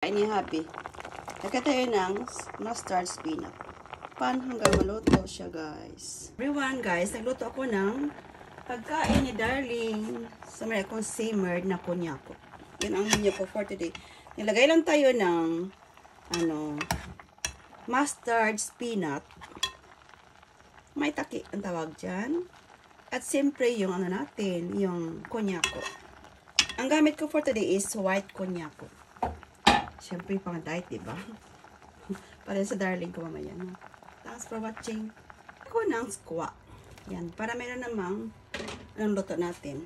Ini happy. Lagyan tayo ng mustard spinach. Pan hanggang maluto siya, guys. Everyone, guys, nagluto ako ng pagkain ni Darling. Sa may akong simmered na kunyako. Yan ang menu ko for today. Nilagay lang tayo ng mustard spinach. May taki ang tawag dyan. At siyempre yung natin, yung kunyako. Ang gamit ko for today is white kunyako. Siyempre, pang diet, diba? Para sa Darling ko mamaya. No? Thanks for watching. Ako ng squat. Yan. Para meron namang anong luto natin.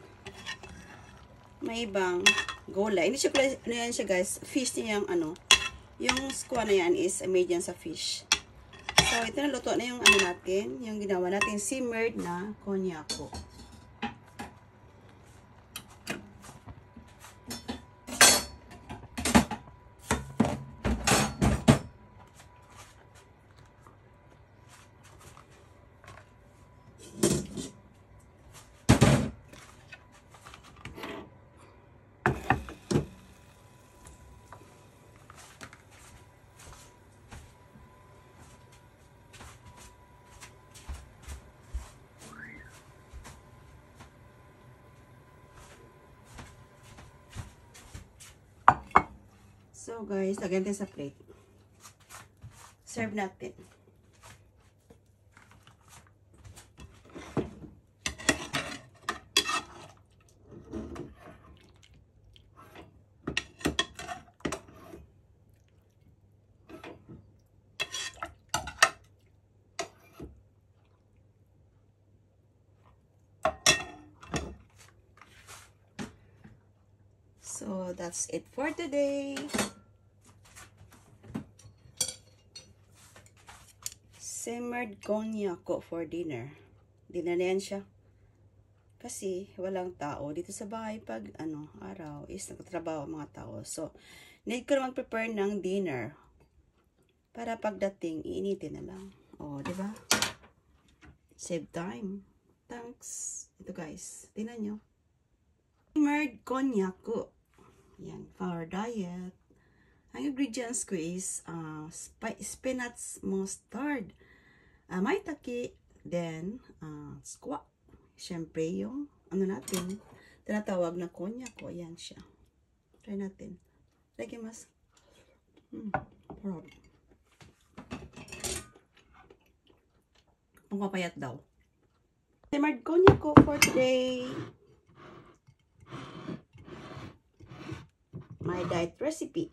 May ibang gulay. Hindi siya, yan siya, guys. Fish niya yung yung squat na yan is made yan sa fish. So, ito na luto na yung natin. Yung ginawa natin simmered na konyako. So guys, lagyan natin sa plate. Serve natin. So that's it for today. Simmered konyako for dinner. Dinner na yan siya. Kasi walang tao dito sa bahay pag araw is nagtatrabaho ang mga tao. So, need ko na mag-prepare ng dinner. Para pagdating, iinitin na lang. O, diba? Save time. Thanks. Ito guys, tingnan nyo. Simmered konyako. Yan, for diet. Ang ingredients ko is spinach mustard. May taki, then squat. Siyempre yung natin, tinatawag na konyako. Ayan siya. Try natin. Lagi mas. Ang papayat daw. Simmered konyako for today. My diet recipe.